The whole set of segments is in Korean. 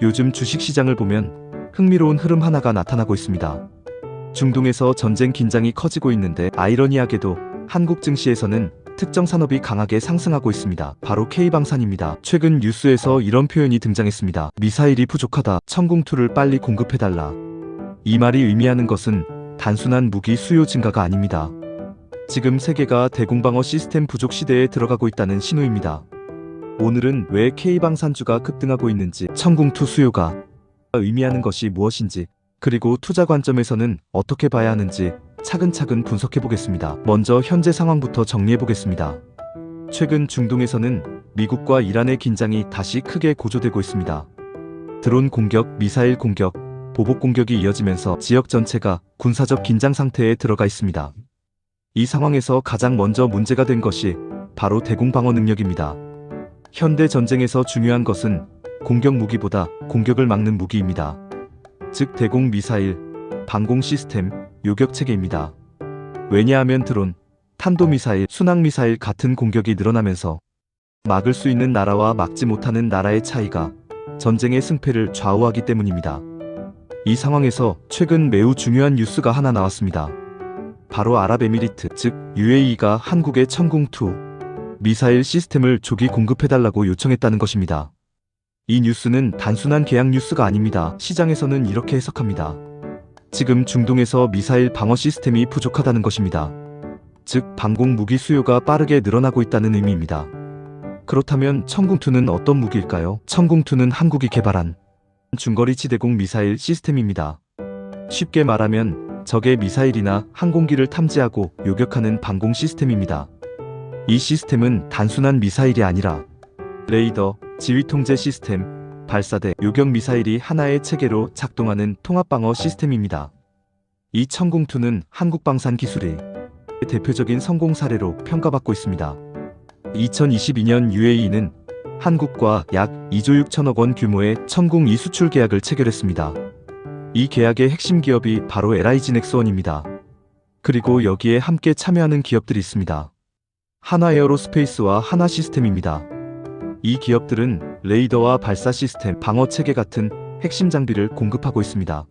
요즘 주식시장을 보면 흥미로운 흐름 하나가 나타나고 있습니다. 중동에서 전쟁 긴장이 커지고 있는데 아이러니하게도 한국 증시에서는 특정 산업이 강하게 상승하고 있습니다. 바로 K방산입니다. 최근 뉴스에서 이런 표현이 등장했습니다. 미사일이 부족하다. 천궁2를 빨리 공급해달라. 이 말이 의미하는 것은 단순한 무기 수요 증가가 아닙니다. 지금 세계가 대공방어 시스템 부족 시대에 들어가고 있다는 신호입니다. 오늘은 왜 K방산주가 급등하고 있는지, 천궁2 수요가 의미하는 것이 무엇인지, 그리고 투자 관점에서는 어떻게 봐야 하는지 차근차근 분석해보겠습니다. 먼저 현재 상황부터 정리해보겠습니다. 최근 중동에서는 미국과 이란의 긴장이 다시 크게 고조되고 있습니다. 드론 공격, 미사일 공격, 보복 공격이 이어지면서 지역 전체가 군사적 긴장 상태에 들어가 있습니다. 이 상황에서 가장 먼저 문제가 된 것이 바로 대공방어 능력입니다. 현대 전쟁에서 중요한 것은 공격 무기보다 공격을 막는 무기입니다. 즉 대공 미사일, 방공 시스템, 요격 체계입니다. 왜냐하면 드론, 탄도미사일, 순항미사일 같은 공격이 늘어나면서 막을 수 있는 나라와 막지 못하는 나라의 차이가 전쟁의 승패를 좌우하기 때문입니다. 이 상황에서 최근 매우 중요한 뉴스가 하나 나왔습니다. 바로 아랍에미리트, 즉 UAE가 한국의 천궁2 미사일 시스템을 조기 공급해달라고 요청했다는 것입니다. 이 뉴스는 단순한 계약 뉴스가 아닙니다. 시장에서는 이렇게 해석합니다. 지금 중동에서 미사일 방어 시스템이 부족하다는 것입니다. 즉 방공 무기 수요가 빠르게 늘어나고 있다는 의미입니다. 그렇다면 천궁2는 어떤 무기일까요? 천궁2는 한국이 개발한 중거리 지대공 미사일 시스템입니다. 쉽게 말하면 적의 미사일이나 항공기를 탐지하고 요격하는 방공 시스템입니다. 이 시스템은 단순한 미사일이 아니라 레이더, 지휘통제 시스템, 발사대, 요격 미사일이 하나의 체계로 작동하는 통합방어 시스템입니다. 이 천궁2는 한국방산 기술의 대표적인 성공 사례로 평가받고 있습니다. 2022년 UAE는 한국과 약 2조 6천억 원 규모의 천궁2 수출 계약을 체결했습니다. 이 계약의 핵심 기업이 바로 LIG 넥스원입니다. 그리고 여기에 함께 참여하는 기업들이 있습니다. 하나에어로스페이스와 하나시스템입니다. 이 기업들은 레이더와 발사 시스템, 방어 체계 같은 핵심 장비를 공급하고 있습니다.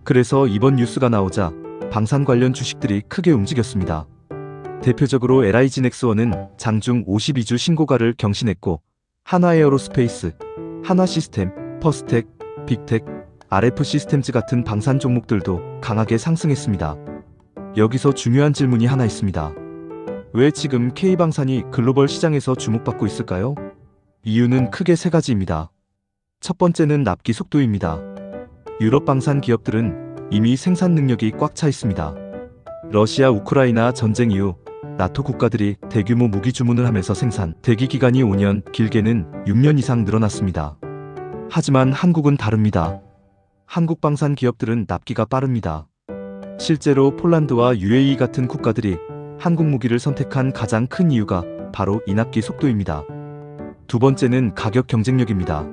그래서 이번 뉴스가 나오자 방산 관련 주식들이 크게 움직였습니다. 대표적으로 LIG 넥스원은 장중 52주 신고가를 경신했고, 하나에어로스페이스, 하나시스템, 퍼스텍, 빅텍, RF 시스템즈 같은 방산 종목들도 강하게 상승했습니다. 여기서 중요한 질문이 하나 있습니다. 왜 지금 K방산이 글로벌 시장에서 주목받고 있을까요? 이유는 크게 세 가지입니다. 첫 번째는 납기 속도입니다. 유럽 방산 기업들은 이미 생산 능력이 꽉 차 있습니다. 러시아 우크라이나 전쟁 이후 나토 국가들이 대규모 무기 주문을 하면서 생산 대기 기간이 5년, 길게는 6년 이상 늘어났습니다. 하지만 한국은 다릅니다. 한국 방산 기업들은 납기가 빠릅니다. 실제로 폴란드와 UAE 같은 국가들이 한국 무기를 선택한 가장 큰 이유가 바로 이 납기 속도입니다. 두 번째는 가격 경쟁력입니다.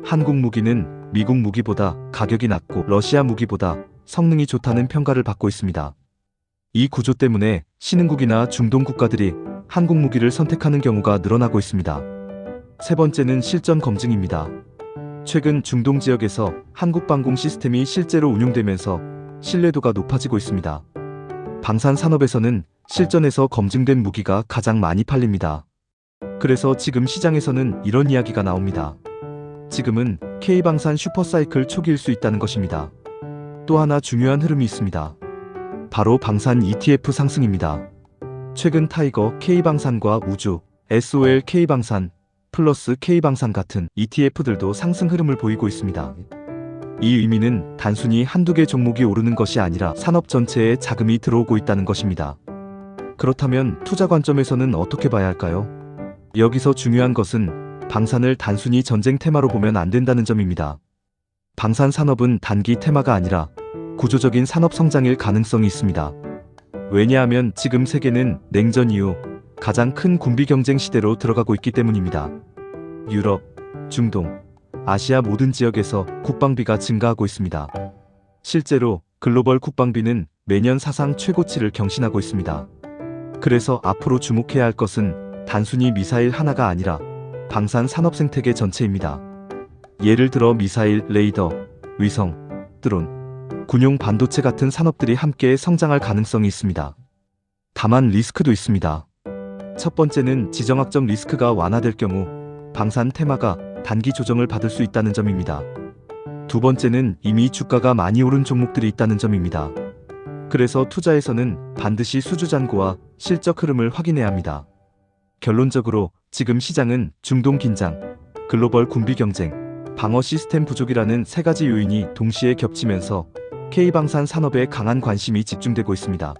한국 무기는 미국 무기보다 가격이 낮고 러시아 무기보다 성능이 좋다는 평가를 받고 있습니다. 이 구조 때문에 신흥국이나 중동 국가들이 한국 무기를 선택하는 경우가 늘어나고 있습니다. 세 번째는 실전 검증입니다. 최근 중동 지역에서 한국 방공 시스템이 실제로 운용되면서 신뢰도가 높아지고 있습니다. 방산 산업에서는 실전에서 검증된 무기가 가장 많이 팔립니다. 그래서 지금 시장에서는 이런 이야기가 나옵니다. 지금은 K방산 슈퍼사이클 초기일 수 있다는 것입니다. 또 하나 중요한 흐름이 있습니다. 바로 방산 ETF 상승입니다. 최근 타이거 K방산과 우주, SOL K방산, 플러스 K방산 같은 ETF들도 상승 흐름을 보이고 있습니다. 이 의미는 단순히 한두 개 종목이 오르는 것이 아니라 산업 전체에 자금이 들어오고 있다는 것입니다. 그렇다면 투자 관점에서는 어떻게 봐야 할까요? 여기서 중요한 것은 방산을 단순히 전쟁 테마로 보면 안 된다는 점입니다. 방산 산업은 단기 테마가 아니라 구조적인 산업 성장일 가능성이 있습니다. 왜냐하면 지금 세계는 냉전 이후 가장 큰 군비 경쟁 시대로 들어가고 있기 때문입니다. 유럽, 중동, 아시아 모든 지역에서 국방비가 증가하고 있습니다. 실제로 글로벌 국방비는 매년 사상 최고치를 경신하고 있습니다. 그래서 앞으로 주목해야 할 것은 단순히 미사일 하나가 아니라 방산 산업 생태계 전체입니다. 예를 들어 미사일, 레이더, 위성, 드론, 군용 반도체 같은 산업들이 함께 성장할 가능성이 있습니다. 다만 리스크도 있습니다. 첫 번째는 지정학적 리스크가 완화될 경우 방산 테마가 단기 조정을 받을 수 있다는 점입니다. 두 번째는 이미 주가가 많이 오른 종목들이 있다는 점입니다. 그래서 투자에서는 반드시 수주잔고와 실적 흐름을 확인해야 합니다. 결론적으로 지금 시장은 중동 긴장, 글로벌 군비 경쟁, 방어 시스템 부족이라는 세 가지 요인이 동시에 겹치면서 K방산 산업에 강한 관심이 집중되고 있습니다.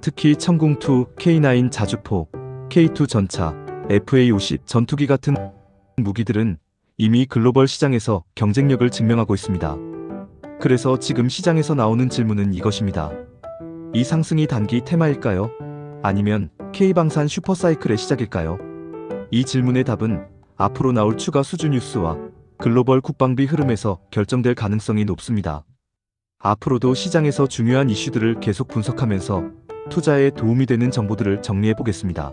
특히 천궁2, K9 자주포, K2 전차, FA50 전투기 같은 무기들은 이미 글로벌 시장에서 경쟁력을 증명하고 있습니다. 그래서 지금 시장에서 나오는 질문은 이것입니다. 이 상승이 단기 테마일까요? 아니면 K방산 슈퍼사이클의 시작일까요? 이 질문의 답은 앞으로 나올 추가 수주 뉴스와 글로벌 국방비 흐름에서 결정될 가능성이 높습니다. 앞으로도 시장에서 중요한 이슈들을 계속 분석하면서 투자에 도움이 되는 정보들을 정리해 보겠습니다.